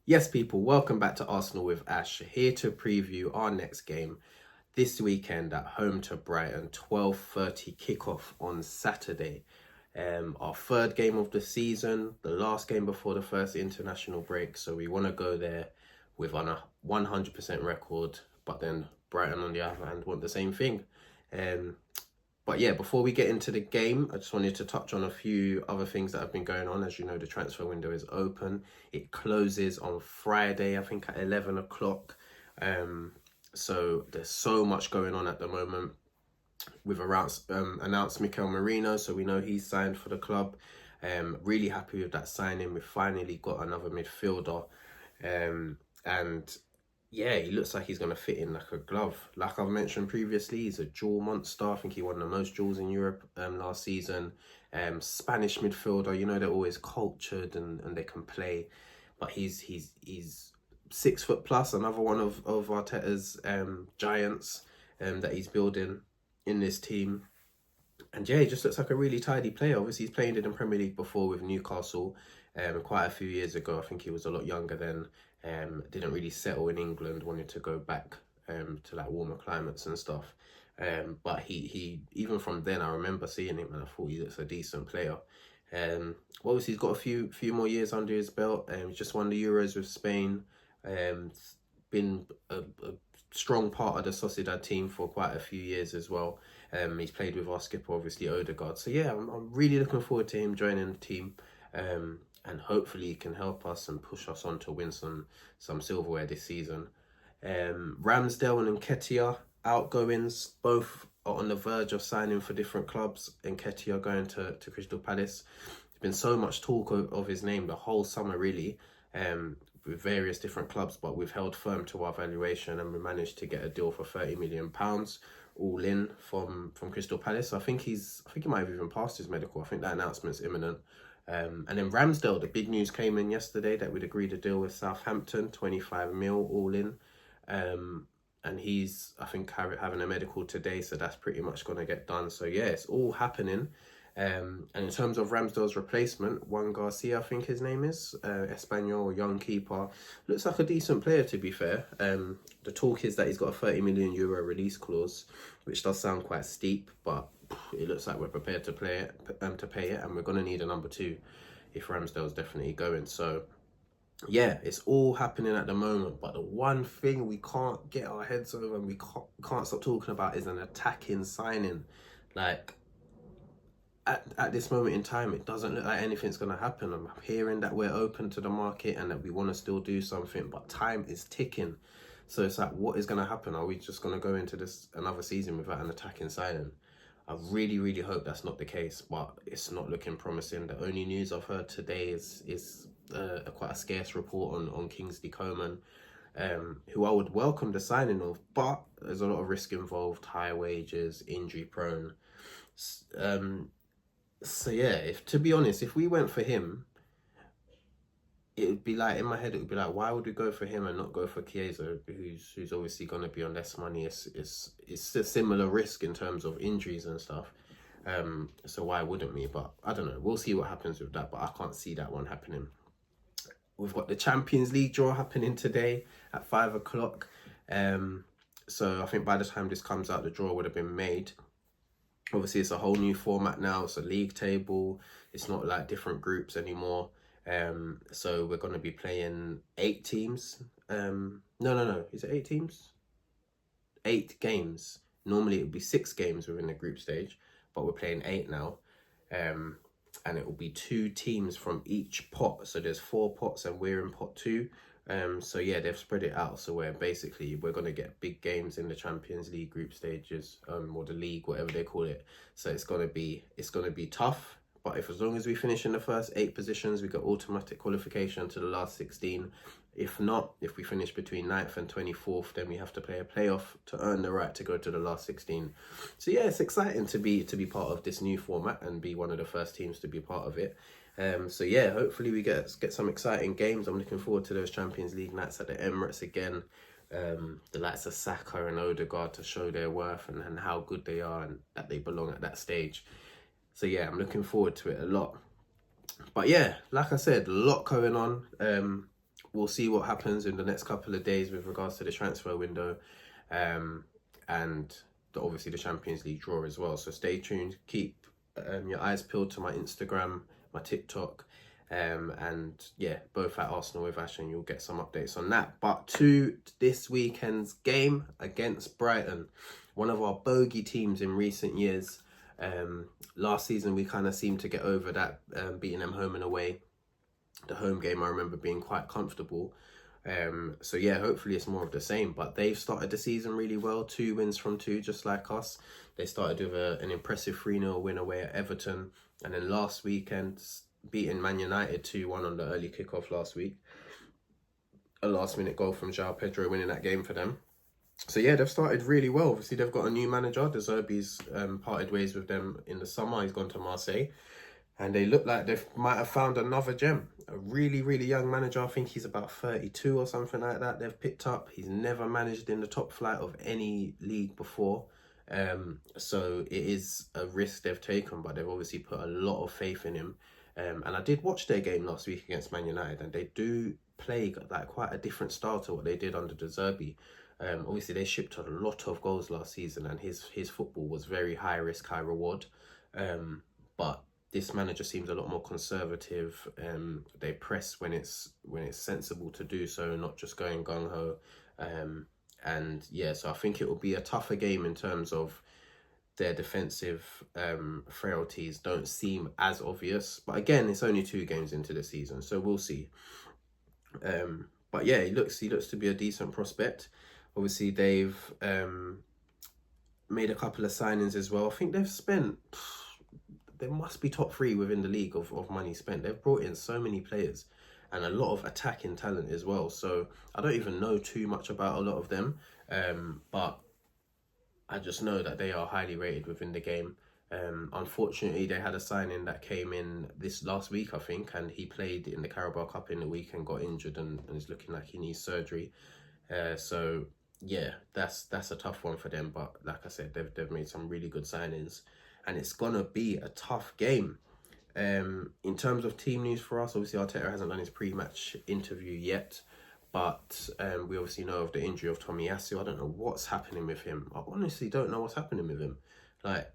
Yes, people, welcome back to Arsenal with Ash, here to preview our next game this weekend at home to Brighton, 12:30 kickoff on Saturday. Our third game of the season, the last game before the first international break, so we want to go there with on a 100% record, but then Brighton on the other hand want the same thing. Um, but yeah, before we get into the game, I just wanted to touch on a few other things that have been going on. As you know, the transfer window is open. It closes on Friday, I think at 11 o'clock. So there's so much going on at the moment. We've announced Mikel Merino, so we know he's signed for the club. Really happy with that signing. We've finally got another midfielder. And yeah, he looks like he's going to fit in like a glove. Like I've mentioned previously, he's a duel monster. I think he won the most duels in Europe last season. Spanish midfielder, you know, they're always cultured and they can play. But he's 6 foot plus, another one of Arteta's giants that he's building in this team. And yeah, he just looks like a really tidy player. Obviously, he's played in the Premier League before with Newcastle quite a few years ago. I think he was a lot younger then. Didn't really settle in England, wanted to go back to like warmer climates and stuff. But he even from then, I remember seeing him and I thought he looks a decent player. Obviously, he's got a few more years under his belt. He's just won the Euros with Spain. Been a strong part of the Sociedad team for quite a few years as well. He's played with our skipper, obviously, Odegaard. So yeah, I'm really looking forward to him joining the team. And hopefully he can help us and push us on to win some silverware this season. Ramsdale and Nketiah, outgoings, both are on the verge of signing for different clubs. Nketiah going to Crystal Palace. There's been so much talk of his name the whole summer, really, with various different clubs, but we've held firm to our valuation and we managed to get a deal for £30 million all in from Crystal Palace. I think he might have even passed his medical. I think that announcement's imminent. And then Ramsdale, the big news came in yesterday that we'd agreed a deal with Southampton, 25 mil all in. And he's, I think, having a medical today, so that's pretty much going to get done. So yeah, it's all happening. And in terms of Ramsdale's replacement, Juan Garcia, I think his name is, Espanol, young keeper, looks like a decent player, to be fair. The talk is that he's got a €30 million release clause, which does sound quite steep, but it looks like we're prepared to pay it, and we're going to need a number two if Ramsdale's definitely going. So yeah, it's all happening at the moment, but the one thing we can't get our heads over and we can't stop talking about is an attacking signing. Like, at this moment in time, it doesn't look like anything's going to happen. I'm hearing that we're open to the market and that we want to still do something, but time is ticking. So it's like, what is going to happen? Are we just going to go into this another season without an attacking signing? I really, really hope that's not the case, but it's not looking promising. The only news I've heard today is quite a scarce report on Kingsley Coman, who I would welcome the signing of, but there's a lot of risk involved, high wages, injury prone. So yeah, to be honest, if we went for him, it would be like, in my head, it would be like, why would we go for him and not go for Chiesa, who's obviously going to be on less money? It's a similar risk in terms of injuries and stuff. So why wouldn't we? But I don't know. We'll see what happens with that. But I can't see that one happening. We've got the Champions League draw happening today at 5 o'clock. So I think by the time this comes out, the draw would have been made. Obviously, it's a whole new format now. It's a league table. It's not like different groups anymore. So we're going to be playing 8 teams. No. Is it 8 teams? 8 games. Normally, it would be 6 games within the group stage, but we're playing 8 now. And it will be 2 teams from each pot. So there's 4 pots and we're in pot 2. So yeah, they've spread it out. So we're going to get big games in the Champions League group stages, or the league, whatever they call it. So it's gonna be tough. But as long as we finish in the first 8 positions, we get automatic qualification to the last 16. If not, if we finish between 9th and 24th, then we have to play a playoff to earn the right to go to the last 16. So yeah, it's exciting to be part of this new format and be one of the first teams to be part of it. So yeah, hopefully we get some exciting games. I'm looking forward to those Champions League nights at the Emirates again. The likes of Saka and Odegaard to show their worth and how good they are and that they belong at that stage. So yeah, I'm looking forward to it a lot. But yeah, like I said, a lot going on. we'll see what happens in the next couple of days with regards to the transfer window, and obviously the Champions League draw as well. So stay tuned. Keep your eyes peeled to my Instagram, my TikTok, and yeah, both at Arsenal with Ash, and you'll get some updates on that. But to this weekend's game against Brighton, one of our bogey teams in recent years. Last season we kind of seemed to get over that, beating them home and away. The home game I remember being quite comfortable. So yeah, hopefully it's more of the same. But they've started the season really well. 2 wins from 2, just like us. They started with an impressive 3-0 win away at Everton, and then last weekend beating Man United 2-1 on the early kickoff last week. A last-minute goal from João Pedro winning that game for them. So yeah, they've started really well. Obviously, they've got a new manager. De Zerbi's parted ways with them in the summer. He's gone to Marseille. And they look like they might have found another gem. A really, really young manager. I think he's about 32 or something like that. They've picked up. He's never managed in the top flight of any league before. So it is a risk they've taken, but they've obviously put a lot of faith in him. And I did watch their game last week against Man United, and they do play like quite a different style to what they did under De Zerbi. Obviously, they shipped a lot of goals last season, and his football was very high risk, high reward. But this manager seems a lot more conservative. They press when it's sensible to do so, not just going gung ho. And yeah, so I think it will be a tougher game in terms of their defensive frailties don't seem as obvious. But again, it's only 2 games into the season, so we'll see. But yeah, he looks to be a decent prospect. Obviously, they've made a couple of signings as well. I think they've spent... They must be top 3 within the league of money spent. They've brought in so many players and a lot of attacking talent as well. So I don't even know too much about a lot of them. But I just know that they are highly rated within the game. Unfortunately, they had a signing that came in this last week, I think, and he played in the Carabao Cup in the week and got injured and is looking like he needs surgery. So yeah, that's a tough one for them. But like I said, they've made some really good signings, and it's gonna be a tough game. In terms of team news for us, obviously Arteta hasn't done his pre-match interview yet, but we obviously know of the injury of Tomiyasu. I don't know what's happening with him. I honestly don't know what's happening with him. Like,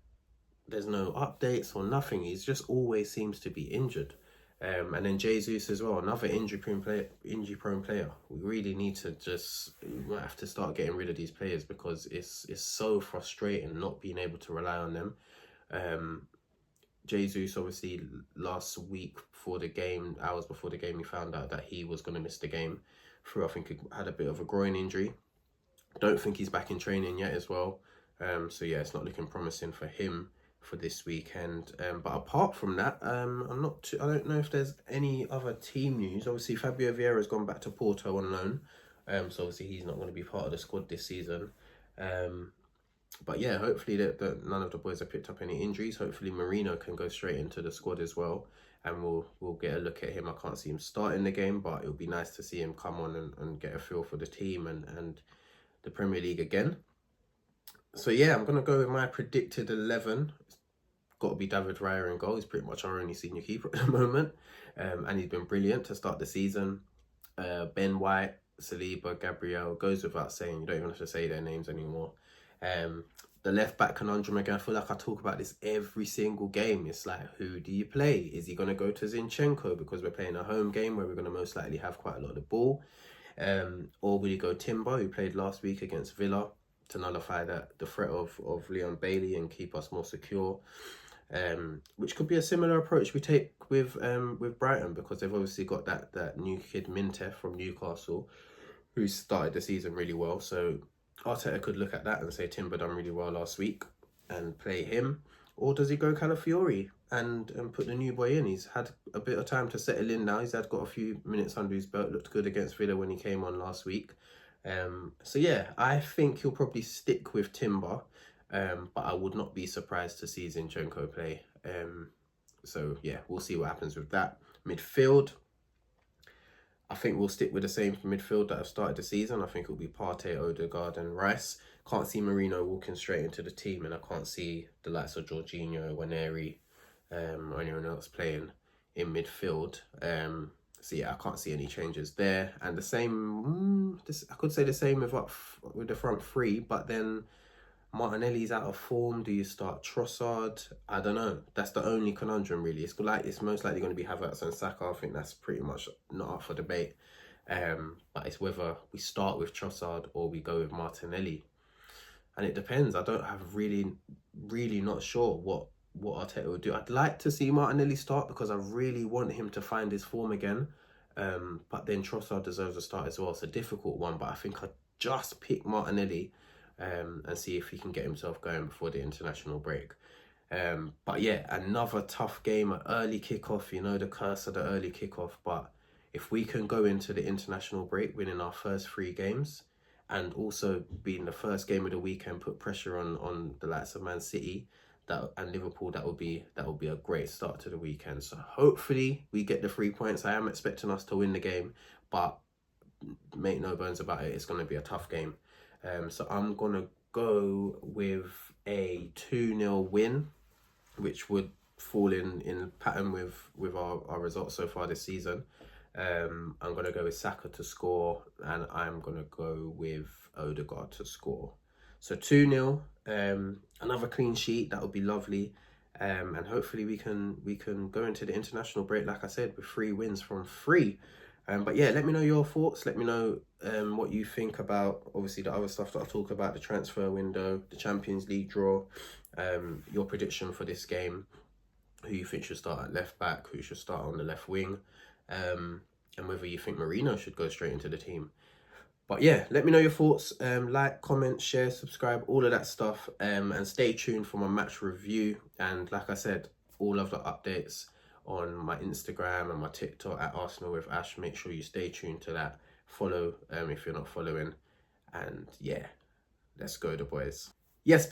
there's no updates or nothing. He's just always seems to be injured. And then Jesus as well, another injury-prone player. We really need to we might have to start getting rid of these players, because it's so frustrating not being able to rely on them. Jesus, obviously, last week before the game, hours before the game, we found out that he was going to miss the game through, I think, he had a bit of a groin injury. Don't think he's back in training yet as well. So yeah, it's not looking promising for him for this weekend. But apart from that, I don't know if there's any other team news. Obviously, Fabio Vieira's gone back to Porto on loan. So obviously he's not going to be part of the squad this season. But yeah, hopefully that none of the boys have picked up any injuries. Hopefully Marino can go straight into the squad as well, and we'll get a look at him. I can't see him starting the game, but it'll be nice to see him come on and get a feel for the team and the Premier League again. So yeah, I'm going to go with my predicted 11. It's got to be David Raya in goal. He's pretty much our only senior keeper at the moment. And he's been brilliant to start the season. Ben White, Saliba, Gabriel, goes without saying. You don't even have to say their names anymore. The left back conundrum again. I feel like I talk about this every single game. It's like, who do you play? Is he going to go to Zinchenko because we're playing a home game where we're going to most likely have quite a lot of the ball? Or will you go Timber, who played last week against Villa, to nullify the threat of Leon Bailey and keep us more secure? Which could be a similar approach we take with Brighton, because they've obviously got that new kid Minte from Newcastle, who started the season really well. So Arteta could look at that and say Timber done really well last week and play him. Or does he go Calafiori and put the new boy in? He's had a bit of time to settle in now. He's got a few minutes under his belt. Looked good against Villa when he came on last week. So yeah, I think he'll probably stick with Timber. But I would not be surprised to see Zinchenko play. So yeah, we'll see what happens with that. Midfield, I think we'll stick with the same midfield that I've started the season. I think it'll be Partey, Odegaard and Rice. Can't see Marino walking straight into the team, and I can't see the likes of Jorginho, Waneri, or anyone else playing in midfield. So yeah, I can't see any changes there. And the same, I could say the same with the front three, but then Martinelli's out of form. Do you start Trossard? I don't know. That's the only conundrum really. It's most likely going to be Havertz and Saka. I think that's pretty much not up for debate. But it's whether we start with Trossard or we go with Martinelli. And it depends. I don't have really not sure what Arteta will do. I'd like to see Martinelli start because I really want him to find his form again. But then Trossard deserves a start as well. It's a difficult one, but I think I'd just pick Martinelli and see if he can get himself going before the international break. But yeah, another tough game, an early kickoff, you know, the curse of the early kickoff. But if we can go into the international break winning our first 3 games, and also being the first game of the weekend, put pressure on the likes of Man City and Liverpool, that would be a great start to the weekend. So hopefully we get the 3 points. I am expecting us to win the game, but make no bones about it, it's going to be a tough game. So I'm going to go with a 2-0 win, which would fall in pattern with our results so far this season. I'm going to go with Saka to score, and I'm going to go with Odegaard to score. So 2-0, another clean sheet, that would be lovely. And hopefully we can go into the international break, like I said, with 3 wins from 3. But yeah, let me know your thoughts. Let me know what you think about, obviously, the other stuff that I talk about, the transfer window, the Champions League draw, your prediction for this game, who you think should start at left back, who should start on the left wing, and whether you think Marino should go straight into the team. But yeah, let me know your thoughts. Like, comment, share, subscribe, all of that stuff. And stay tuned for my match review. And like I said, all of the updates on my Instagram and my TikTok at Arsenal with Ash. Make sure you stay tuned to that. Follow if you're not following. And yeah, let's go, the boys. Yes, people.